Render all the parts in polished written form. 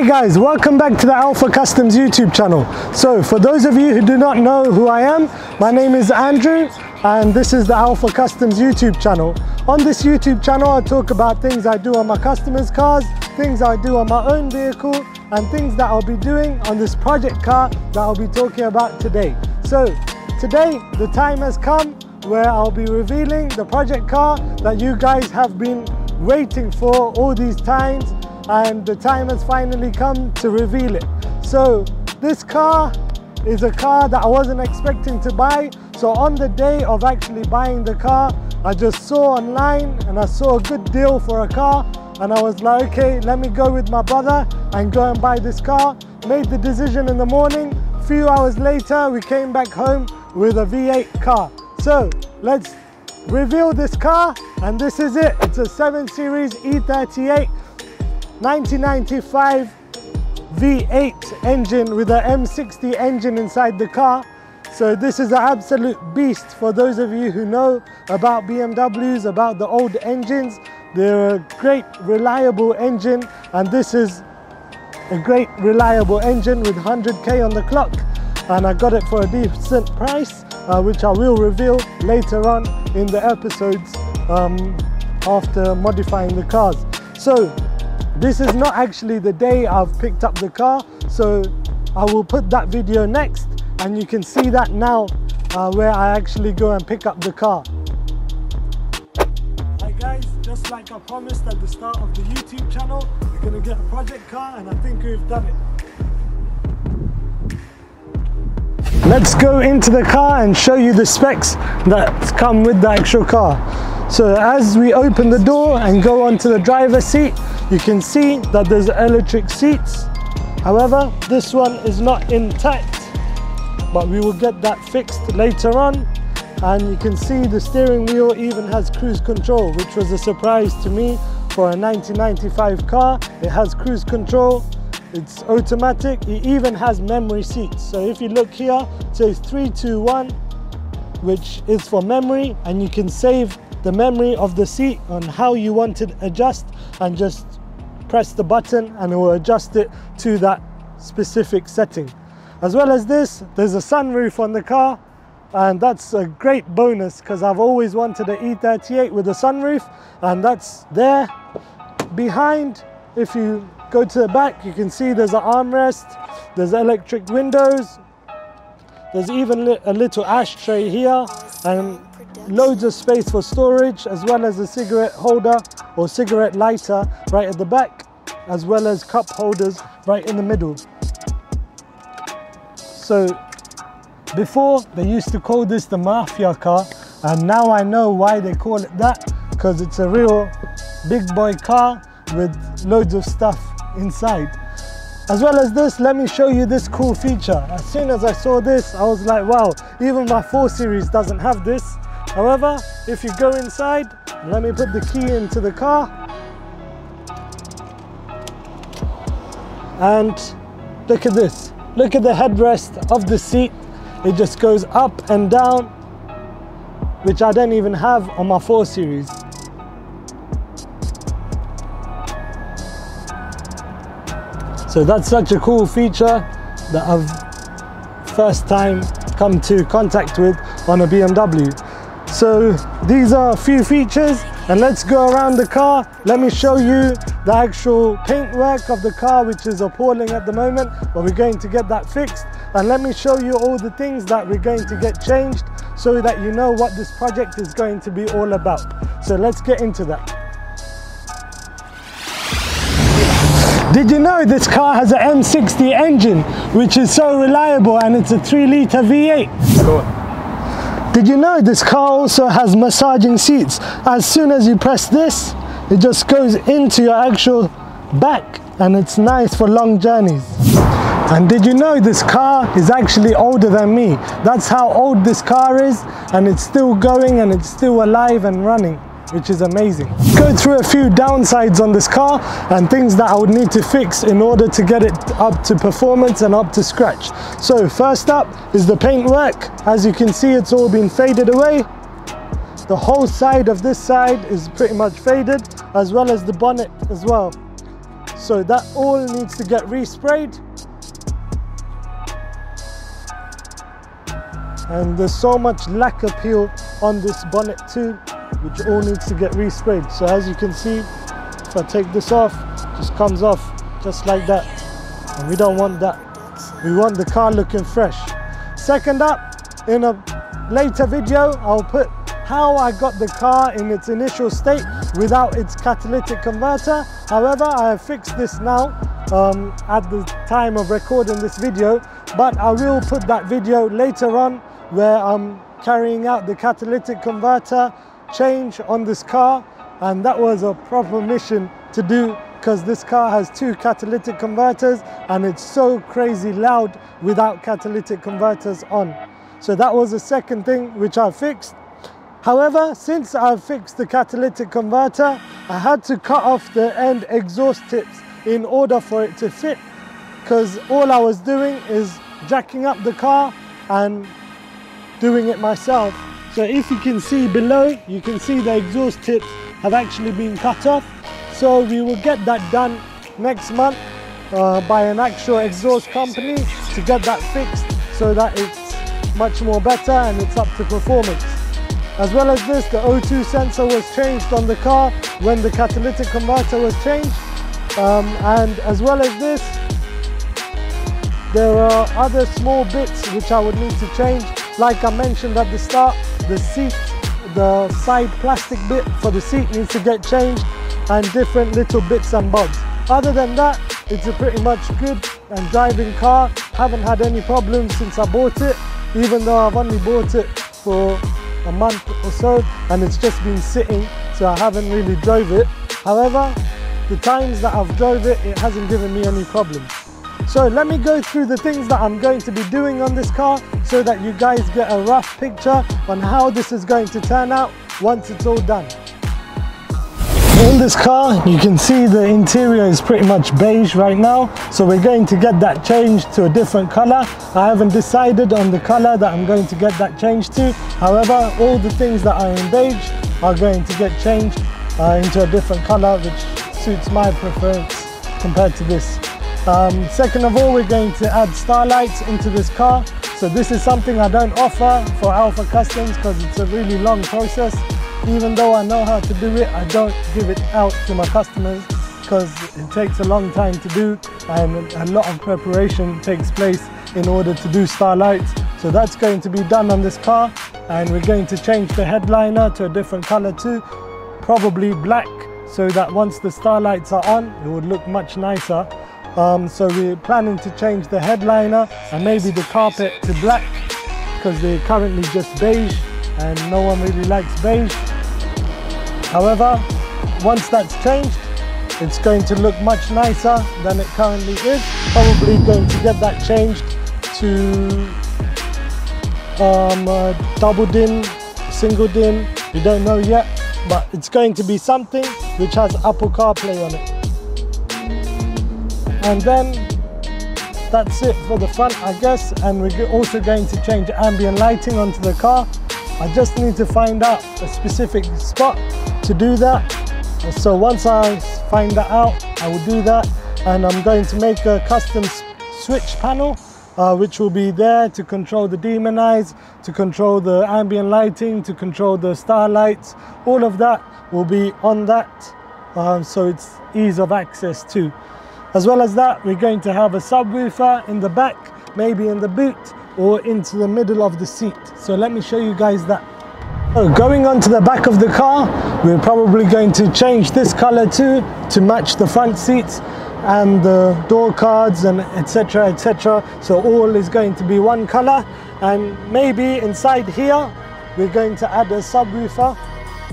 Hi guys, welcome back to the Alpha Customz YouTube channel. So for those of you who do not know who I am, my name is Andrew and this is the Alpha Customz YouTube channel. On this YouTube channel I talk about things I do on my customers' cars, things I do on my own vehicle and things that I'll be doing on this project car that I'll be talking about today. So today the time has come where I'll be revealing the project car that you guys have been waiting for all these times, and the time has finally come to reveal it. So this car is a car that I wasn't expecting to buy. So on the day of actually buying the car, I just saw online and I saw a good deal for a car, and I was like, okay, let me go with my brother and go and buy this car. Made the decision in the morning. A few hours later we came back home with a V8 car. So let's reveal this car, and this is it. It's a 7 Series E38 1995 V8 engine with a M60 engine inside the car. So this is an absolute beast. For those of you who know about BMWs, about the old engines, they're a great reliable engine, and this is a great reliable engine with 100k on the clock, and I got it for a decent price, which I will reveal later on in the episodes after modifying the cars. So this is not actually the day I've picked up the car, so I will put that video next and you can see that now where I actually go and pick up the car. Hi guys, just like I promised at the start of the YouTube channel, we're going to get a project car, and I think we've done it. Let's go into the car and show you the specs that come with the actual car. So as we open the door and go onto the driver's seat, you can see that there's electric seats. However, this one is not intact, but we will get that fixed later on. And you can see the steering wheel even has cruise control, which was a surprise to me for a 1995 car. It has cruise control. It's automatic. It even has memory seats. So if you look here, it says 321, which is for memory, and you can save the memory of the seat on how you want it adjust, and just press the button and it will adjust it to that specific setting. As well as this, there's a sunroof on the car, and that's a great bonus because I've always wanted an E38 with a sunroof, and that's there. Behind, if you go to the back, you can see there's an armrest, there's electric windows, there's even a little ashtray here, and loads of space for storage, as well as a cigarette holder or cigarette lighter right at the back, as well as cup holders right in the middle. So before, they used to call this the mafia car, and now I know why they call it that, because it's a real big boy car with loads of stuff inside. As well as this, let me show you this cool feature. As soon as I saw this, I was like, wow, even my 4 Series doesn't have this. However, if you go inside, let me put the key into the car, and look at this. Look at the headrest of the seat. It just goes up and down, which I don't even have on my 4 Series. So that's such a cool feature that I've first time come to contact with on a BMW. So these are a few features, and let's go around the car. Let me show you the actual paintwork of the car, which is appalling at the moment, but we're going to get that fixed. And let me show you all the things that we're going to get changed so that you know what this project is going to be all about. So let's get into that. Did you know this car has an M60 engine, which is so reliable, and it's a 3-litre V8? Cool. Did you know this car also has massaging seats? As soon as you press this, it just goes into your actual back, and it's nice for long journeys. And did you know this car is actually older than me? That's how old this car is, and it's still going and it's still alive and running, which is amazing. Go through a few downsides on this car and things that I would need to fix in order to get it up to performance and up to scratch. So first up is the paintwork. As you can see, it's all been faded away. The whole side of this side is pretty much faded, as well as the bonnet as well. So that all needs to get resprayed. And there's so much lacquer peel on this bonnet too, which all needs to get resprayed. So as you can see, if I take this off, it just comes off just like that. And we don't want that. We want the car looking fresh. Second up, in a later video, I'll put how I got the car in its initial state without its catalytic converter. However, I have fixed this now at the time of recording this video, but I will put that video later on where I'm carrying out the catalytic converter change on this car, and that was a proper mission to do because this car has 2 catalytic converters and it's so crazy loud without catalytic converters on. So that was the second thing which I fixed. However, since I've fixed the catalytic converter, I had to cut off the end exhaust tips in order for it to fit, because all I was doing is jacking up the car and doing it myself. So if you can see below, you can see the exhaust tips have actually been cut off. So we will get that done next month by an actual exhaust company to get that fixed so that it's much more better and it's up to performance. As well as this, the O2 sensor was changed on the car when the catalytic converter was changed. And as well as this, there are other small bits which I would need to change. Like I mentioned at the start, the seat, the side plastic bit for the seat needs to get changed, and different little bits and bobs. Other than that, it's a pretty much good and driving car. Haven't had any problems since I bought it, even though I've only bought it for a month or so and it's just been sitting, so I haven't really drove it. However, the times that I've drove it, it hasn't given me any problems. So let me go through the things that I'm going to be doing on this car so that you guys get a rough picture on how this is going to turn out once it's all done. In this car, you can see the interior is pretty much beige right now, so we're going to get that changed to a different color. I haven't decided on the color that I'm going to get that changed to. However, all the things that are in beige are going to get changed into a different color, which suits my preference compared to this. Second of all, we're going to add starlights into this car. So this is something I don't offer for Alpha Customz because it's a really long process. Even though I know how to do it, I don't give it out to my customers because it takes a long time to do and a lot of preparation takes place in order to do starlights. So that's going to be done on this car, and we're going to change the headliner to a different color too, probably black, so that once the starlights are on, it would look much nicer. So we're planning to change the headliner and maybe the carpet to black because they're currently just beige and no one really likes beige. However, once that's changed, it's going to look much nicer than it currently is. Probably going to get that changed to double din, single din, we don't know yet, but it's going to be something which has Apple CarPlay on it. And then that's it for the front, I guess, and we're also going to change ambient lighting onto the car. I just need to find out a specific spot to do that. So once I find that out, I will do that, and I'm going to make a custom switch panel which will be there to control the demon eyes, to control the ambient lighting, to control the starlights. All of that will be on that, so it's ease of access too. As well as that, we're going to have a subwoofer in the back, maybe in the boot or into the middle of the seat. So let me show you guys that. So going on to the back of the car, we're probably going to change this color too to match the front seats and the door cards and etc, etc. So all is going to be one color, and maybe inside here we're going to add a subwoofer.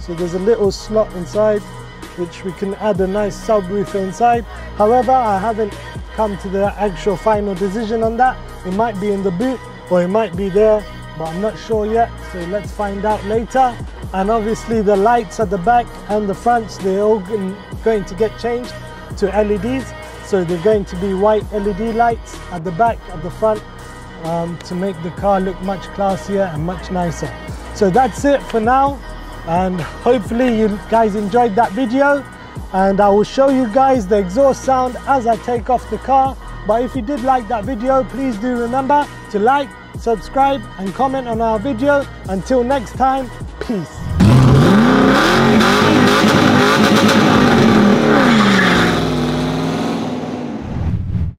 So there's a little slot inside which we can add a nice subwoofer inside. However, I haven't come to the actual final decision on that. It might be in the boot or it might be there, but I'm not sure yet, so let's find out later. And obviously the lights at the back and the fronts, they're all going to get changed to LEDs. So they're going to be white LED lights at the back, at the front, to make the car look much classier and much nicer. So that's it for now, and hopefully you guys enjoyed that video. and I will show you guys the exhaust sound as I take off the car. But if you did like that video, please do remember to like, subscribe and comment on our video. Until next time, peace.